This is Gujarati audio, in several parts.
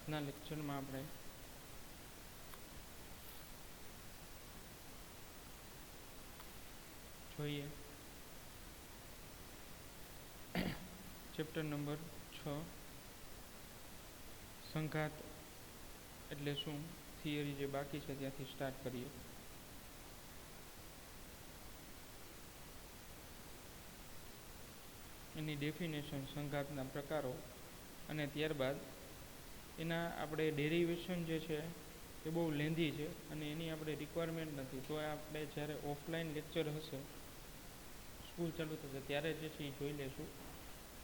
આજના લેક્ચરમાં આપણે જોઈએ ચેપ્ટર નંબર 6 સંઘાત એટલે શું, થિયરી જે બાકી છે ત્યાંથી સ્ટાર્ટ કરીએ. એની ડેફિનેશન, સંઘાતના પ્રકારો, અને ત્યારબાદ એના આપણે ડેરિવેશન જે છે એ બહુ લેન્ધી છે અને એની આપણે રિક્વાયરમેન્ટ નથી. તો આપણે જ્યારે ઓફલાઈન લેક્ચર હશે, સ્કૂલ ચાલુ થશે, ત્યારે જે છે એ જોઈ લેશું.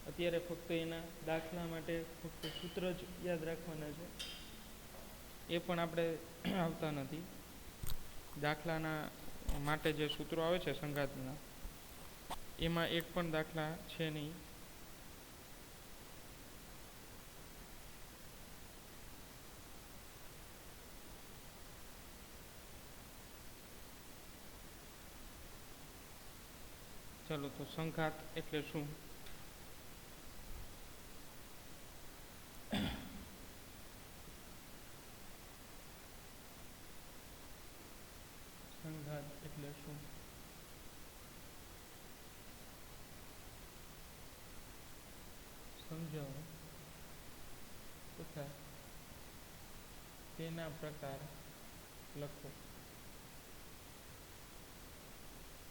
અત્યારે ફક્ત એના દાખલા માટે ફક્ત સૂત્ર જ યાદ રાખવાના છે. એ પણ આપણે આવતા નથી. દાખલાના માટે જે સૂત્રો આવે છે સંઘાતના, એમાં એક પણ દાખલા છે નહીં. ચાલો, તો સંઘાત એટલે શું? સંઘાત એટલે શું સમજાવો તથા તેના પ્રકાર લખો.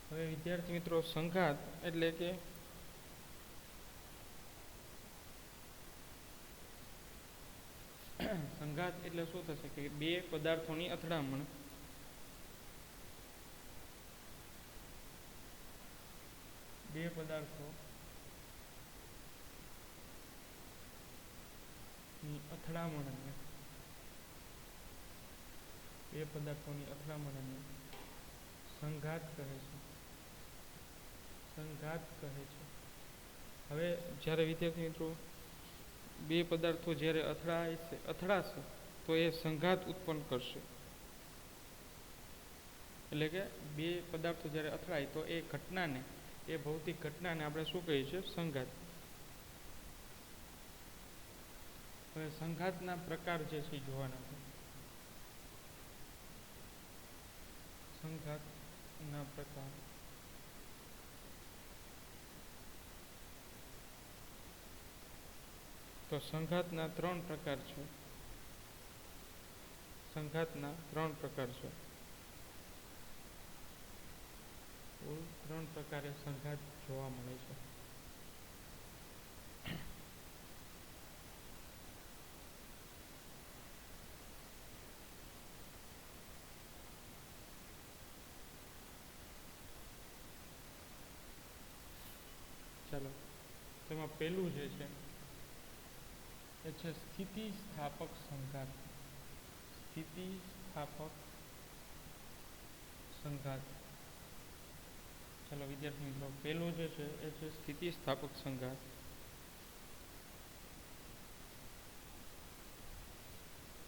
હવે વિદ્યાર્થી મિત્રો, સંઘાત એટલે કે સંઘાત એટલે શું થશે કે બે પદાર્થોની અથડામણ. બે પદાર્થો અથડામણને સંઘાત કહે છે. સંઘાત કહે છે. હવે જ્યારે વિદ્યાર્થી મિત્રો બે પદાર્થો જ્યારે અથડાશે તો એ સંઘાત ઉત્પન્ન કરશે. એટલે કે બે પદાર્થો જ્યારે અથડાય તો એ ઘટનાને, એ ભૌતિક ઘટનાને આપણે શું કહીએ છીએ? સંઘાત. હવે સંઘાતના પ્રકાર જે છે જોવાના છે. સંઘાતના પ્રકાર. તો સંઘાતના ત્રણ પ્રકાર છે. સંઘાતના ત્રણ પ્રકાર છે. ત્રણ પ્રકારે સંઘાત જોવા મળે છે. ચાલો, તેમાં પહેલું જે છે એ છે સ્થિતિસ્થાપક સંઘાત. સ્થિતિસ્થાપક સંઘાત. ચાલો વિદ્યાર્થી મિત્રો, પહેલું જે છે એ છે સ્થિતિસ્થાપક સંઘાત.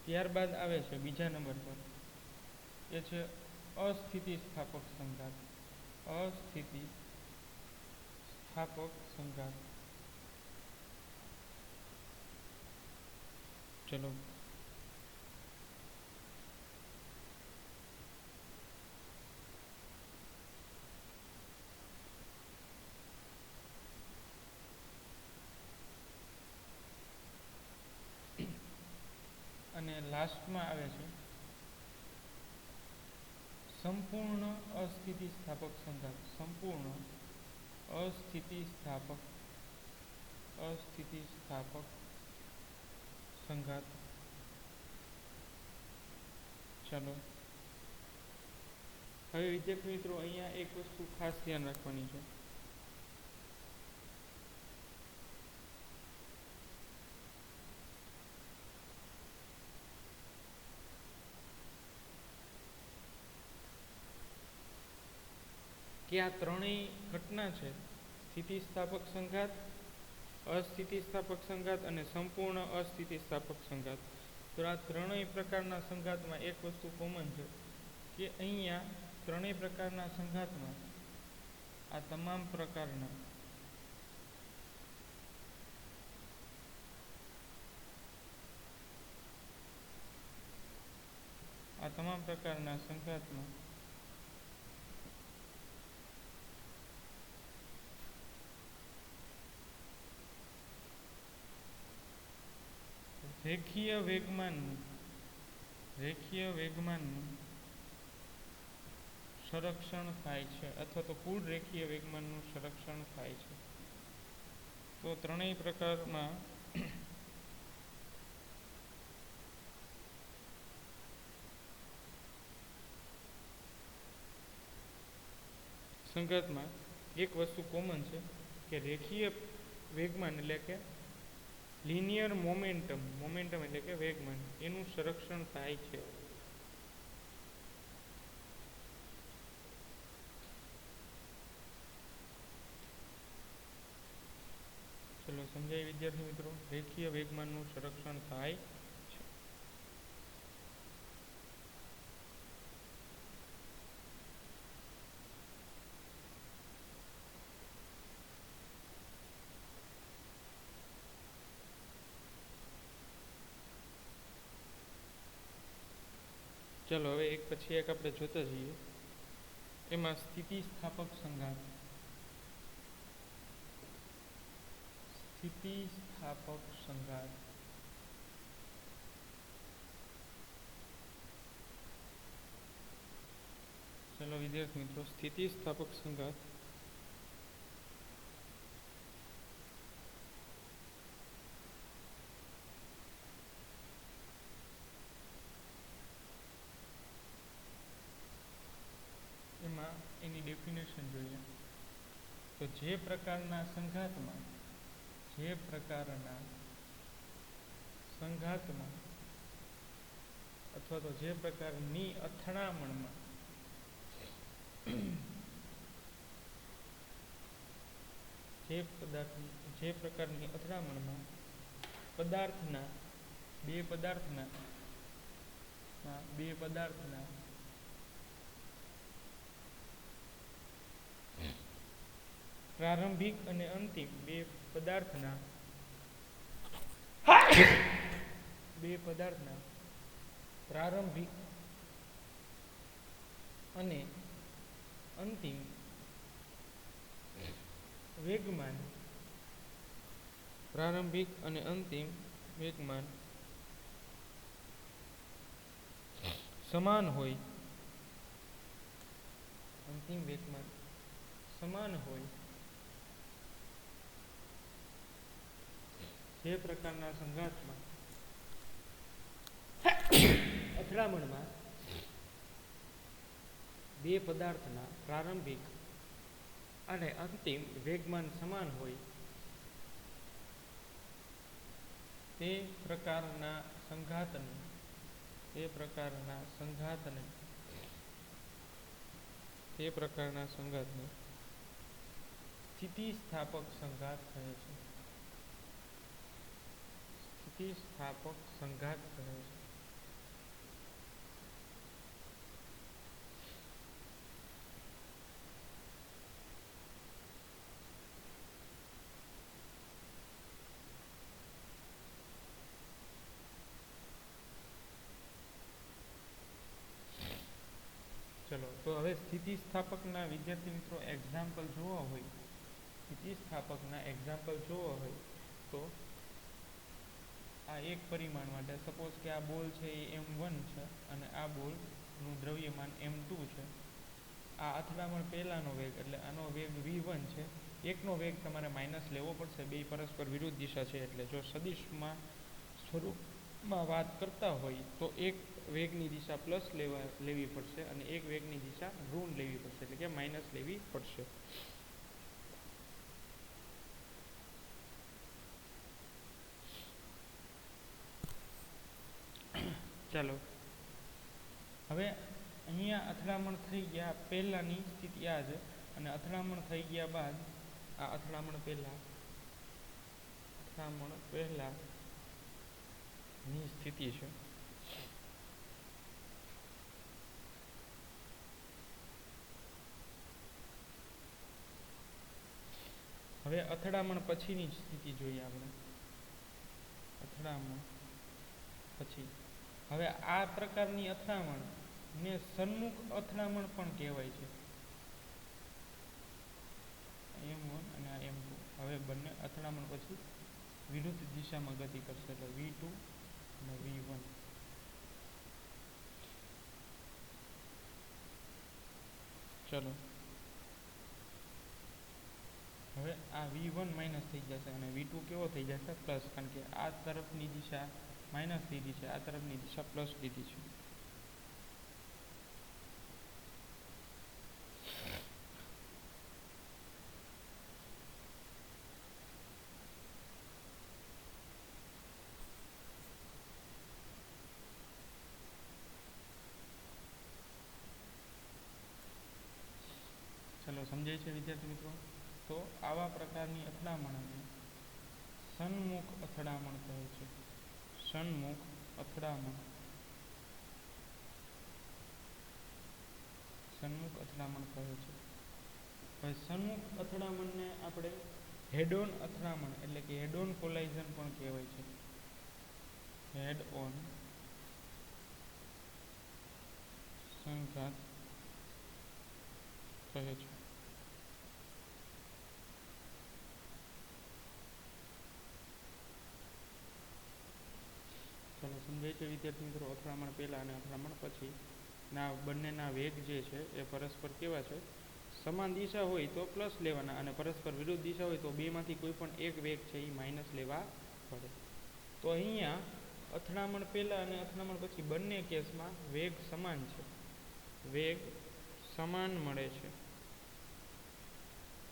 ત્યારબાદ આવે છે બીજા નંબર પર, એ છે અસ્થિતિસ્થાપક સંઘાત. અસ્થિતિસ્થાપક સંઘાત. ચલો, અને લાસ્ટમાં આવે છે સંપૂર્ણ અસ્થિતિસ્થાપક સંઘાત. સંપૂર્ણ અસ્થિતિસ્થાપક સંઘાત. ચાલો, હવે વિદ્યાર્થી મિત્રો અહીંયા એક વસ્તુ ખાસ ધ્યાન રાખવાની છે. કે આ ત્રણેય ઘટના છે, સ્થિતિસ્થાપક સંઘાત, અસ્થિતિસ્થાપક સંઘાત અને સંપૂર્ણ અસ્થિતિસ્થાપક સંઘાત. તો આ ત્રણેય પ્રકારના સંઘાતમાં એક વસ્તુ કોમન છે કે અહીંયા ત્રણેય પ્રકારના સંઘાતમાં આ તમામ પ્રકારના તમામ પ્રકારના સંઘાતમાં રેખીય વેગમાનનું સંરક્ષણ થાય છે, અથવા તો કુલ રેખીય વેગમાનનું સંરક્ષણ થાય છે. તો ત્રણેય પ્રકારમાં સંઘાતમાં એક વસ્તુ કોમન છે કે રેખીય વેગમાન એટલે કે લિનિયર મોમેન્ટમ એટલે કે વેગમાન એનું સંરક્ષણ થાય છે. ચલો સમજાય વિદ્યાર્થી મિત્રો, રેખીય વેગમાનનું સંરક્ષણ થાય છે. ચલો હવે એક પછી એક આપણે જોતા જઈએ. એમાં સ્થિતિસ્થાપક સંઘાત. ચલો વિદ્યાર્થી મિત્રો, સ્થિતિસ્થાપક સંઘાત એમાં એની ડેફિનેશન જોઈએ. તો જે પ્રકારના સંઘાતમાં અથવા તો જે પ્રકારની અથડામણમાં બે પદાર્થના પ્રારંભિક અને અંતિમ બે પદાર્થના પ્રારંભિક અને અંતિમ વેગમાન સમાન હોય, જે પ્રકારના સંઘાતમાં અથડામણમાં બે પદાર્થના પ્રારંભિક અને અંતિમ વેગમાન સમાન હોય, તે પ્રકારના સંઘાતને સ્થિતિસ્થાપક સંઘાત કહે છે. ચલો તો હવે સ્થિતિસ્થાપકના વિદ્યાર્થી મિત્રો એક્ઝામ્પલ જોવા હોય તો આ એક પરિમાણ માટે સપોઝ કે આ બોલ છે એ m1 છે અને આ બોલનું દ્રવ્યમાન m2 છે. આ અથડામણ પહેલાનો વેગ એટલે આનો વેગ v1 છે. એકનો વેગ તમારે માઇનસ લેવો પડશે, બે પરસ્પર વિરુદ્ધ દિશા છે એટલે. જો સદિશમાં સ્વરૂપમાં વાત કરતા હોય તો એક વેગની દિશા પ્લસ લેવી પડશે અને એક વેગની દિશા ઋણ લેવી પડશે, એટલે કે માઇનસ લેવી પડશે. ચાલો હવે અહીંયા અથડામણ થઈ ગયા પહેલાની સ્થિતિ આ છે, અને અથડામણ થઈ ગયા બાદ આ અથડામણ પહેલાની સ્થિતિ છે. હવે અથડામણ પછીની સ્થિતિ જોઈએ આપણે. અથડામણ પછી હવે આ પ્રકારની અથડામણ ને સન્મુખ અથડામણ પણ કહેવાય છે. M1 અને આ M2 હવે બંને અથડામણ પછી વિરુદ્ધ દિશામાં ગતિ કરશે એટલે V2 અને V1. ચલો હવે આ V1 માઇનસ થઈ જશે અને V2 કેવો થઈ જશે પ્લસ, કારણ કે આ તરફની દિશા માઇનસ લીધી છે, આ તરફની દિશા પ્લસ લીધી છે. ચલો સમજાય છે વિદ્યાર્થી મિત્રો? તો આવા પ્રકારની અથડામણને સન્મુખ અથડામણ કહે છે. સન્મુખ અથડામણ. સન્મુખ અથડામણ કહે છે. હવે સન્મુખ અથડામણને આપણે હેડ ઓન અથડામણ એટલે કે હેડ ઓન કોલાઇઝન પણ કહેવાય છે. હેડ ઓન સંઘાત કહે છે. ચાલો સમજાય છે વિદ્યાર્થી મિત્રો? અથડામણ પહેલા અને અથડામણ પછી ના બંનેના વેગ જે છે એ પરસ્પર કેવા છે? સમાન દિશા હોય તો પ્લસ લેવાના અને પરસ્પર વિરુદ્ધ દિશા હોય તો બેમાંથી કોઈ પણ એક વેગ છે એ માઇનસ લેવા પડે. તો અહીંયા અથડામણ પહેલા અને અથડામણ પછી બંને કેસમાં વેગ સમાન છે. વેગ સમાન મળે છે.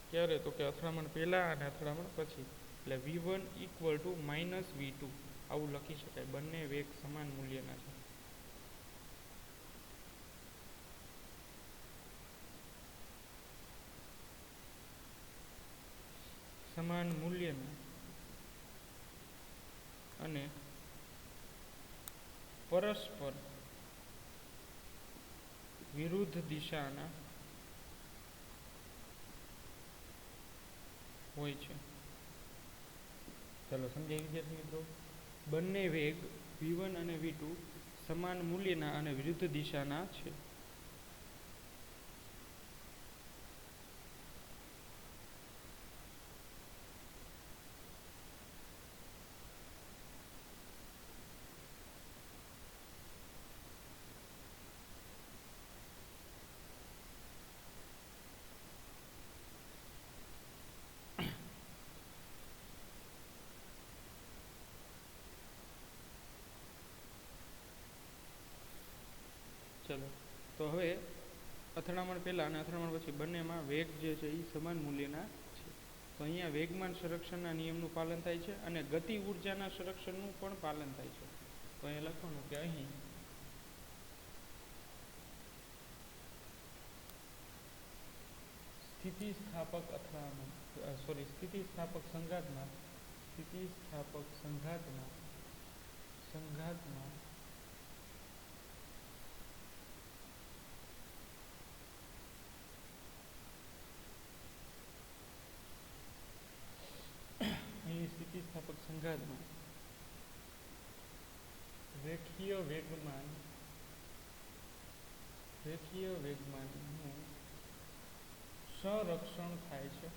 ક્યારે? તો કે અથડામણ પહેલા અને અથડામણ પછી. એટલે V1 equal to minus V2 આવું લખી શકાય. બંને વેગ સમાન મૂલ્યના છે. સમાન મૂલ્યના અને પરસ્પર વિરુદ્ધ દિશાના હોય છે. ચાલો સમજાય વિદ્યાર્થી મિત્રો? બંને વેગ V1 અને V2 સમાન મૂલ્યના અને વિરુદ્ધ દિશાના છે. ચલો તો હવે અથડામણ પહેલાં અને અથડામણ પછી બંનેમાં વેગ જે છે એ સમાન મૂલ્યના છે. તો અહીંયા વેગમાન સંરક્ષણના નિયમનું પાલન થાય છે અને ગતિ ઉર્જાના સંરક્ષણનું પણ પાલન થાય છે. તો અહીંયા લખવાનું કે અહીં સ્થિતિસ્થાપક અથડામણ સ્થિતિસ્થાપક સંઘાતમાં સ્થિતિસ્થાપક સંઘાતમાં રેખીય વેગમાનનું સંરક્ષણ થાય છે.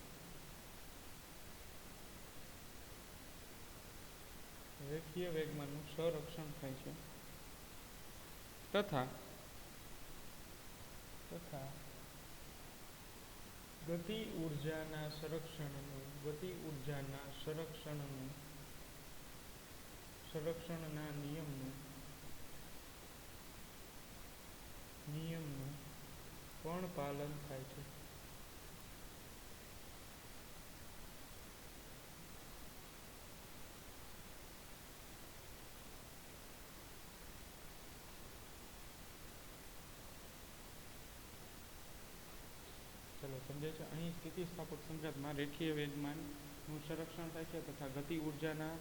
રેખીય વેગમાનનું સંરક્ષણ થાય છે તથા ગતિ ઉર્જાના સંરક્ષણના નિયમનું પણ પાલન થાય છે. ચલો સમજાય છે? અહીં સ્થિતિસ્થાપક સંઘાતમાં રેખીય વેગમાનનું સંરક્ષણ થાય છે તથા ગતિ ઉર્જાના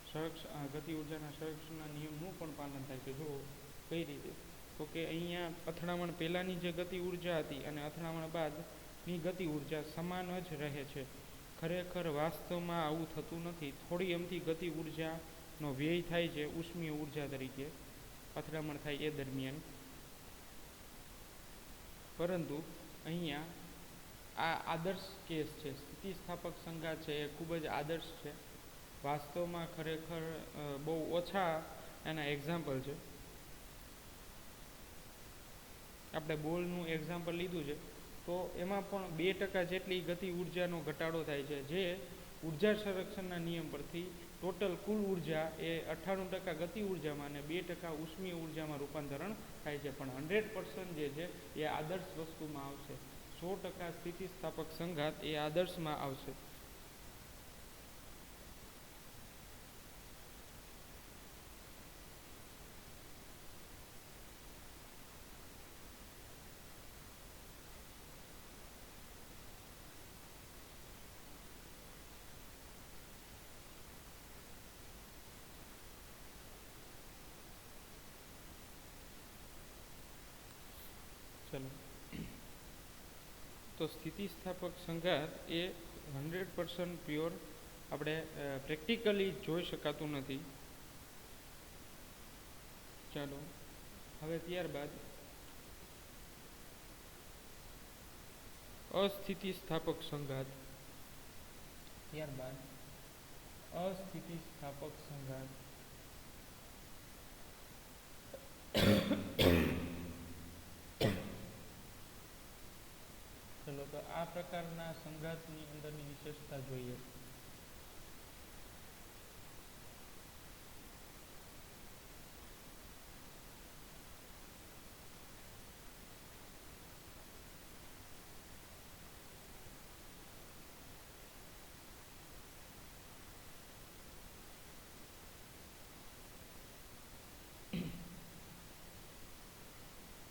સંરક્ષણના નિયમનું પણ પાલન થાય છે. જો કઈ રીતે? તો કે અહીંયા અથડામણ પહેલાંની જે ગતિ ઉર્જા હતી અને અથડામણ બાદની ગતિ ઉર્જા સમાન જ રહે છે. ખરેખર વાસ્તવમાં આવું થતું નથી. થોડી અમથી ગતિ ઉર્જાનો વ્યય થાય છે ઉષ્મીય ઉર્જા તરીકે અથડામણ થાય એ દરમિયાન, પરંતુ અહીંયા આ આદર્શ કેસ છે. સ્થિતિસ્થાપક સંઘાત છે એ ખૂબ જ આદર્શ છે. વાસ્તવમાં ખરેખર બહુ ઓછા એના એક્ઝામ્પલ છે. આપણે બોલનું એક્ઝામ્પલ લીધું છે તો એમાં પણ 2% જેટલી ગતિ ઉર્જાનો ઘટાડો થાય છે, જે ઉર્જા સંરક્ષણના નિયમ પરથી ટોટલ કુલ ઉર્જા એ 98% ગતિ ઉર્જામાં અને 2% ઉષ્મીય ઉર્જામાં રૂપાંતરણ થાય છે. પણ 100% જે છે એ આદર્શ વસ્તુમાં આવશે. 100% સ્થિતિસ્થાપક સંઘાત એ આદર્શમાં આવશે. ચલો, તો સ્થિતિસ્થાપક સંઘાત એ 100% પ્યોર આપણે પ્રેક્ટિકલી જોઈ શકાતું નથી. ચાલો હવે ત્યારબાદ અસ્થિતિસ્થાપક સંઘાત. ત્યારબાદ અસ્થિતિસ્થાપક સંઘાત. ચલો, તો આ પ્રકારના સંઘાતની અંદરની વિશેષતા જોઈએ.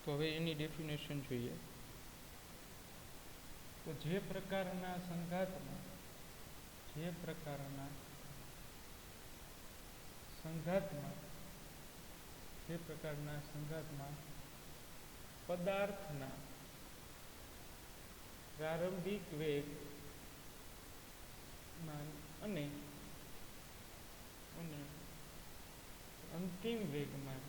તો હવે એની ડેફિનેશન જોઈએ. તો જે પ્રકારના સંઘાતમાં પદાર્થના પ્રારંભિક વેગ અને અંતિમ વેગમાં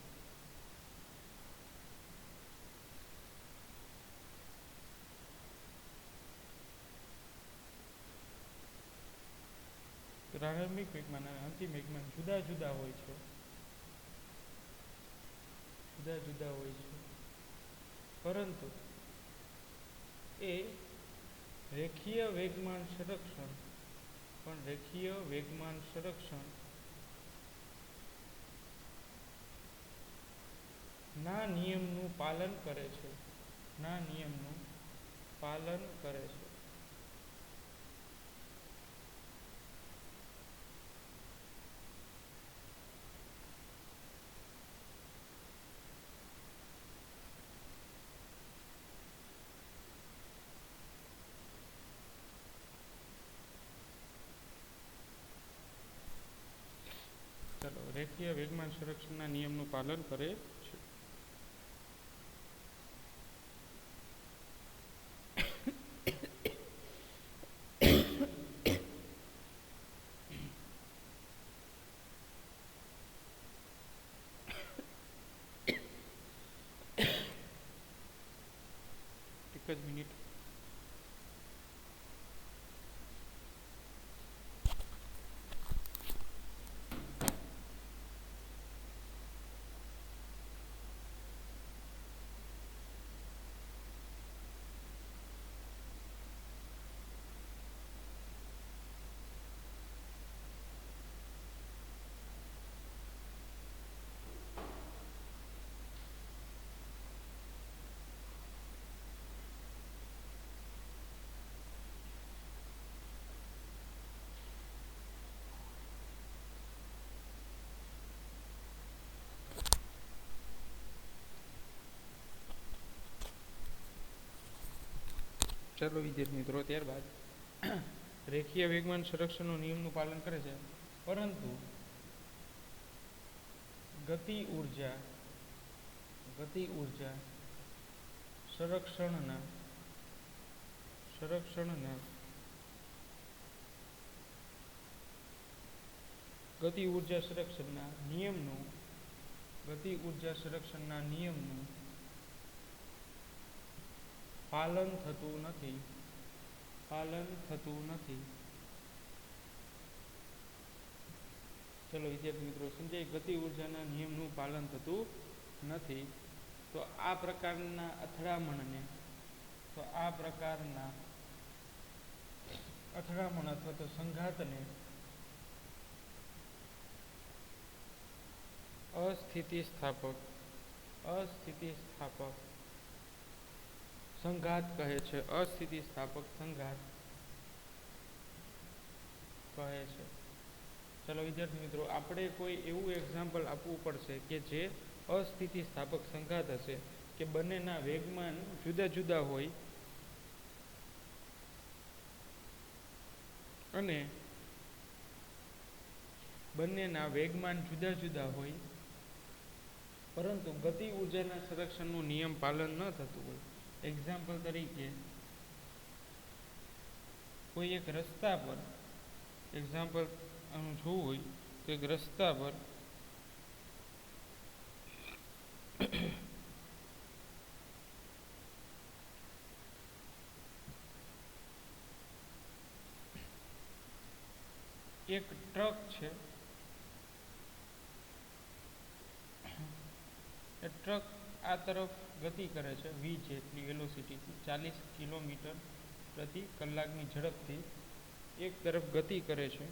પ્રારંભિક વેગમાન અને અંતિમ વેગમાન જુદા જુદા હોય છે. પરંતુ એ રેખીય વેગમાન સંરક્ષણ ના નિયમનું પાલન કરે છે. ચાલો, રેખીય વેગમાન સંરક્ષણના નિયમનું પાલન કરે છે. એક જ મિનિટ. ચાલો વિદ્યાર્થી મિત્રો, ત્યારબાદ રેખીય વેગમાન સંરક્ષણનો નિયમનું પાલન કરે છે, પરંતુ ગતિ ઉર્જા સંરક્ષણના પાલન થતું નથી. ચલો વિદ્યાર્થી મિત્રો સમજાય. ગતિ ઉર્જાના નિયમનું પાલન થતું નથી. તો આ પ્રકારના અથડામણને અથવા તો સંઘાતને અસ્થિતિસ્થાપક સંઘાત કહે છે. અસ્થિતિસ્થાપક સંઘાત કહે છે. ચલો વિદ્યાર્થી મિત્રો આપણે કોઈ એવું એક્ઝામ્પલ આપવું પડશે કે જે અસ્થિતિસ્થાપક સંઘાત હશે કે બંનેના વેગમાન જુદા જુદા હોય અને પરંતુ ગતિ ઉર્જાના સંરક્ષણનું નિયમ પાલન ન થતું હોય. એક્ઝામ્પલ તરીકે કોઈ એક રસ્તા પર એક્ઝામ્પલ જોવું હોય તો એક રસ્તા પર એક ટ્રક છે. એ ટ્રક આ તરફ ગતિ કરે છે v જેટલી વેલોસિટીથી 40 કિલોમીટર પ્રતિ કલાકની ઝડપથી એક તરફ ગતિ કરે છે.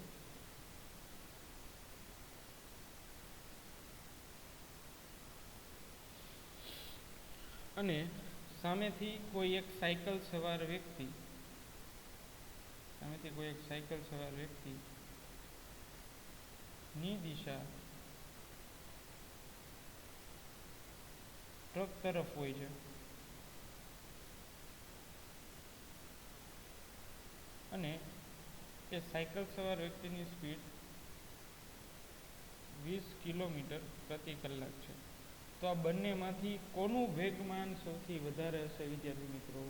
અને સામેથી કોઈ એક સાયકલ સવાર વ્યક્તિ ની દિશા ટ્રક તરફ હોય છે અને એ સાયકલ સવાર વ્યક્તિની સ્પીડ 20 કિલોમીટર પ્રતિ કલાક છે. તો આ બંનેમાંથી કોનું વેગમાન સૌથી વધારે હશે વિદ્યાર્થી મિત્રો?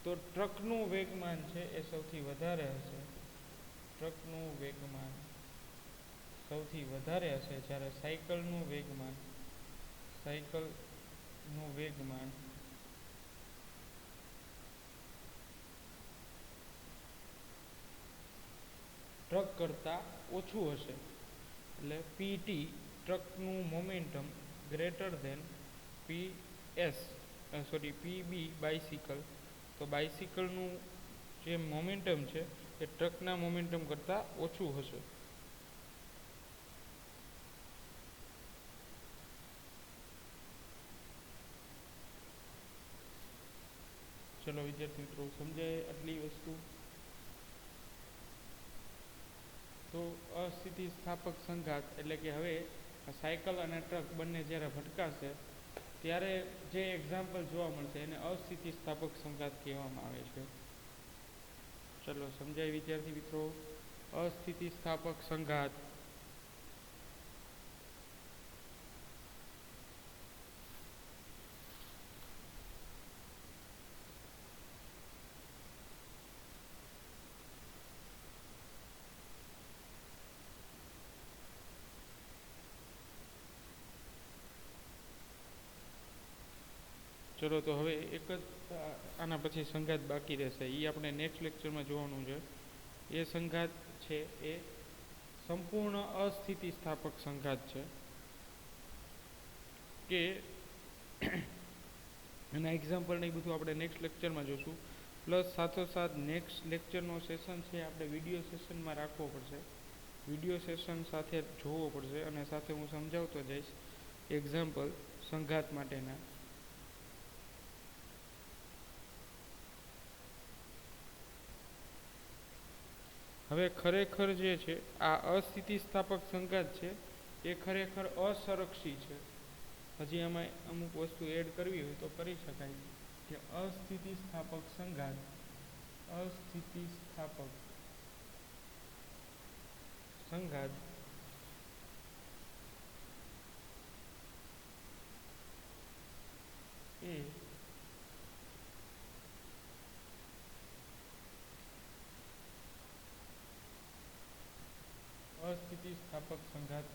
તો ટ્રકનું વેગમાન છે એ સૌથી વધારે હશે. જ્યારે સાયકલનું વેગમાન ટ્રક કરતા ઓછું હશે. એટલે PT ટ્રકનું momentum greater than PB bicycle. તો બાઇસિકલનું જે મોમેન્ટમ છે એ ટ્રકના મોમેન્ટમ કરતાં ઓછું હશે. ચલો વિદ્યાર્થી મિત્રો સમજાય આટલી વસ્તુ. તો અસ્થિતિસ્થાપક સંઘાત એટલે કે હવે સાયકલ અને ટ્રક બંને જ્યારે ભટકાશે ત્યારે જે એક્ઝામ્પલ જોવા મળશે એને અસ્થિતિસ્થાપક સંઘાત કહેવામાં આવે છે. ચલો સમજાય વિદ્યાર્થી મિત્રો. અસ્થિતિસ્થાપક સંઘાત ચલો તો હવે એક જ આના પછી સંઘાત બાકી રહેશે. એ આપણે નેક્સ્ટ લેક્ચરમાં જોવાનું છે. એ સંઘાત છે એ સંપૂર્ણ અસ્થિતિસ્થાપક સંઘાત છે કે એના એક્ઝામ્પલ ને એ બધું આપણે નેક્સ્ટ લેક્ચરમાં જોશું. પ્લસ સાથોસાથ નેક્સ્ટ લેક્ચરનો સેશન છે આપણે વિડીયો સેશનમાં રાખવો પડશે. વિડીયો સેશન સાથે જોવો પડશે અને સાથે હું સમજાવતો જઈશ એક્ઝામ્પલ સંઘાત માટેના. હવે ખરેખર જે છે આ અસ્થિતિસ્થાપક સંઘાત છે એ ખરેખર અસંરક્ષી છે. હજી આમાં અમુક વસ્તુ એડ કરવી હોય તો કરી શકાય કે અસ્થિતિસ્થાપક સંઘાત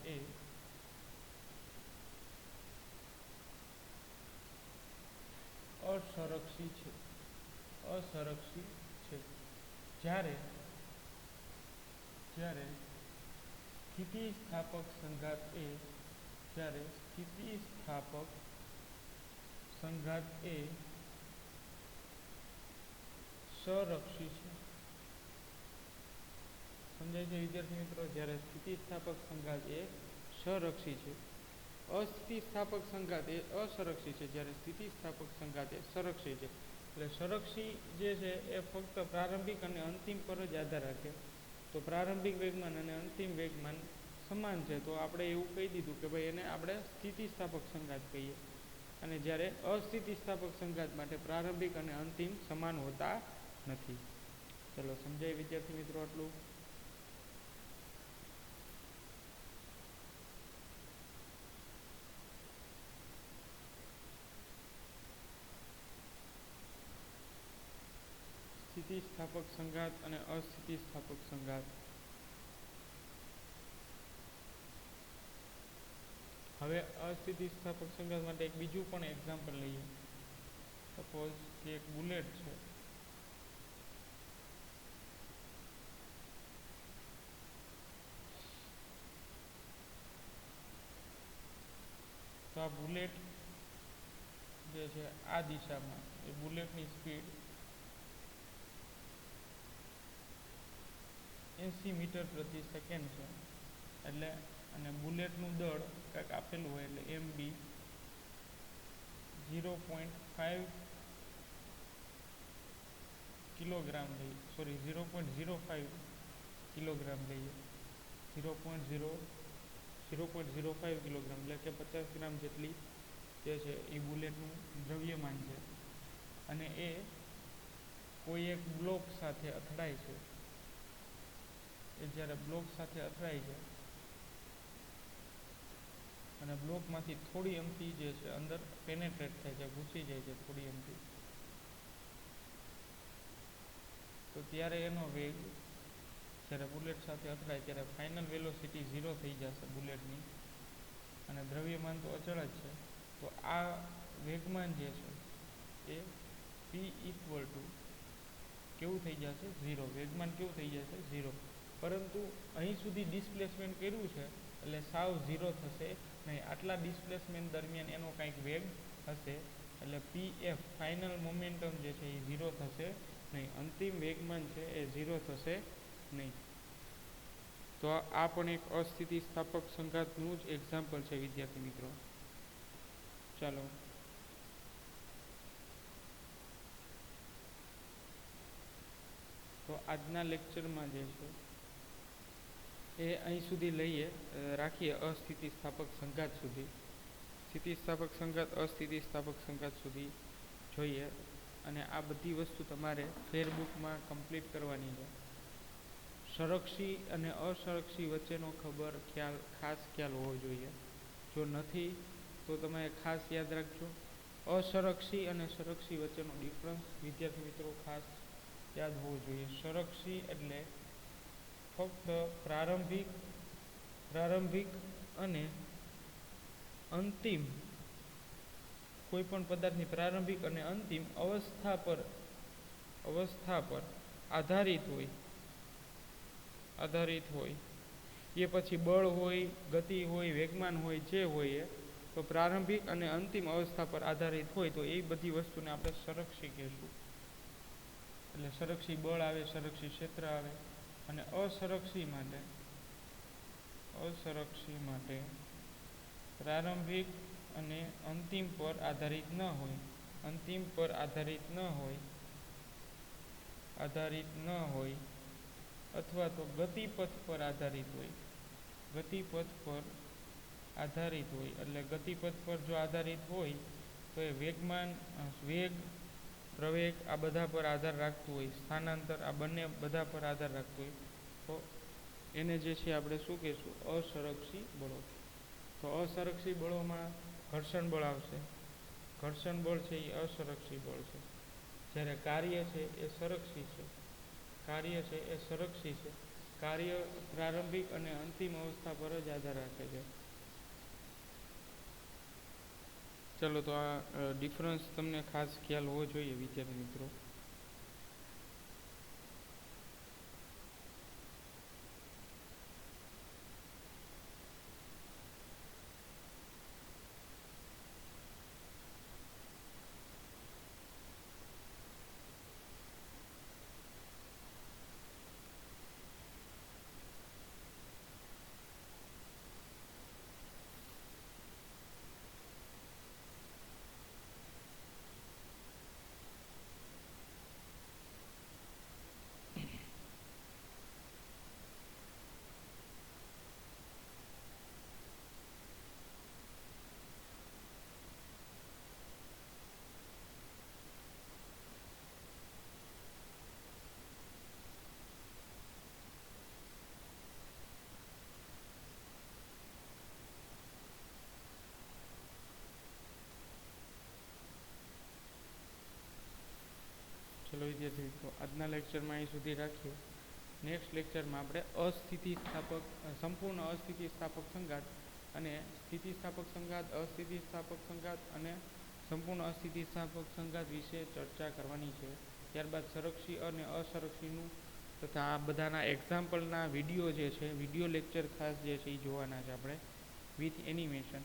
એ અસંરક્ષી છે. અસંરક્ષી છે. જ્યારે સ્થિતિસ્થાપક સંઘાત એ સંરક્ષી છે. સમજાય છે વિદ્યાર્થી મિત્રો? જ્યારે સ્થિતિસ્થાપક સંઘાત એ સંરક્ષી છે, અસ્થિતિસ્થાપક સંઘાત એ અસંરક્ષી છે, જ્યારે સ્થિતિસ્થાપક સંઘાત એ સંરક્ષી છે. એટલે સંરક્ષી જે છે એ ફક્ત પ્રારંભિક અને અંતિમ પર જ આધાર રાખે. તો પ્રારંભિક વેગમાન અને અંતિમ વેગમાન સમાન છે, તો આપણે એવું કહી દીધું કે ભાઈ એને આપણે સ્થિતિસ્થાપક સંઘાત કહીએ. અને જ્યારે અસ્થિતિસ્થાપક સંઘાત માટે પ્રારંભિક અને અંતિમ સમાન હોતા નથી. ચલો સમજાય વિદ્યાર્થી મિત્રો આટલું? સ્થિતિસ્થાપક સંઘાત અને અસ્થિતિસ્થાપક સંઘાત. હવે અસ્થિતિસ્થાપક સંઘાત માટે એક બીજું પણ એક્ઝામ્પલ લઈએ. સપોઝ કે એક બુલેટ છે. તો આ બુલેટ જે છે આ દિશામાં એ બુલેટની સ્પીડ 80 મીટર પ્રતિ સેકન્ડ છે. એટલે અને બુલેટનું દળ કંઈક આપેલું હોય એટલે MB 0.5 કિલોગ્રામ લઈએ, 0.05 કિલોગ્રામ લઈએ. 0.05 કિલોગ્રામ એટલે કે 50 ગ્રામ જેટલી જે છે એ બુલેટનું દ્રવ્યમાન છે. અને એ કોઈ એક બ્લોક સાથે અથડાય છે. એ જ્યારે બ્લોક સાથે અથડાય છે અને બ્લોકમાંથી થોડી અમથી જે છે અંદર પેનેટ્રેટ થાય છે, ઘૂસી જાય છે થોડી અમથી, તો ત્યારે એનો વેગ જ્યારે બુલેટ સાથે અથડાય ત્યારે ફાઇનલ વેલોસિટી 0 થઈ જશે બુલેટની, અને દ્રવ્યમાન તો અચળ જ છે. તો આ વેગમાન જે છે એ P ઇક્વલ ટુ કેવું થઈ જશે? 0. વેગમાન કેવું થઈ જશે? 0. પરંતુ અહીં સુધી ડિસ્પ્લેસમેન્ટ કર્યું છે એટલે સાવ 0 થશે નહીં. આટલા ડિસ્પ્લેસમેન્ટ દરમિયાન એનો કંઈક વેગ હશે, એટલે PF ફાઇનલ મોમેન્ટમ જે છે એ 0 થશે નહીં. અંતિમ વેગમાન છે એ 0 થશે નહીં. તો આ પણ એક અસ્થિતિસ્થાપક સંઘાતનું જ એક્ઝામ્પલ છે વિદ્યાર્થી મિત્રો. ચાલો તો આજના લેક્ચરમાં જે છે એ અહીં સુધી રાખીએ અસ્થિતિસ્થાપક સંઘાત સુધી. સ્થિતિસ્થાપક સંઘાત અસ્થિતિસ્થાપક સંઘાત સુધી જોઈએ, અને આ બધી વસ્તુ તમારે ફેરબુકમાં કમ્પ્લીટ કરવાની છે. સંરક્ષી અને અસંરક્ષી વચ્ચેનો ખાસ ખ્યાલ હોવો જોઈએ. જો નથી તો તમે ખાસ યાદ રાખજો. અસંરક્ષી અને સંરક્ષી વચ્ચેનો ડિફરન્સ વિદ્યાર્થી મિત્રો ખાસ યાદ હોવો જોઈએ. સંરક્ષી એટલે ફક્ત પ્રારંભિક અને અંતિમ કોઈ પણ પદાર્થની પ્રારંભિક અને અંતિમ અવસ્થા પર આધારિત હોય. એ પછી બળ હોય, ગતિ હોય, વેગમાન હોય, જે હોય તો પ્રારંભિક અને અંતિમ અવસ્થા પર આધારિત હોય તો એ બધી વસ્તુને આપણે સંરક્ષી કહીશું. એટલે સંરક્ષી બળ આવે, સંરક્ષી ક્ષેત્ર આવે. અને અસંરક્ષી માટે પ્રારંભિક અને અંતિમ પર આધારિત ન હોય અથવા તો ગતિપથ પર આધારિત હોય. એટલે ગતિપથ પર જો આધારિત હોય તો એ વેગમાન, વેગ, પ્રવેગ આ બધા પર આધાર રાખતું હોય, સ્થાનાંતર આ બંને બધા પર આધાર રાખતું હોય, તો એને જે છે આપણે શું કહીશું? અસંરક્ષી બળો. તો અસંરક્ષી બળોમાં ઘર્ષણ બળ આવશે. ઘર્ષણ બળ છે એ અસંરક્ષી બળ છે. જ્યારે કાર્ય છે એ સંરક્ષી છે. કાર્ય પ્રારંભિક અને અંતિમ અવસ્થા પર જ આધાર રાખે છે. ચલો તો આ ડિફરન્સ તમને ખાસ ખ્યાલ હોવો જોઈએ વિદ્યાર્થી મિત્રો. છે. તો આજના લેક્ચરમાં અહીં સુધી રાખીએ. નેક્સ્ટ લેક્ચરમાં આપણે સંપૂર્ણ અસ્થિતિસ્થાપક સંઘાત અને સ્થિતિસ્થાપક સંઘાત, અસ્થિતિસ્થાપક સંઘાત અને સંપૂર્ણ અસ્થિતિસ્થાપક સંઘાત વિશે ચર્ચા કરવાની છે. ત્યારબાદ સંરક્ષી અને અસંરક્ષીનું તથા આ બધાના એક્ઝામ્પલના વિડીયો જે છે, વિડીયો લેક્ચર ખાસ જે છે એ જોવાના છે આપણે વિથ એનિમેશન.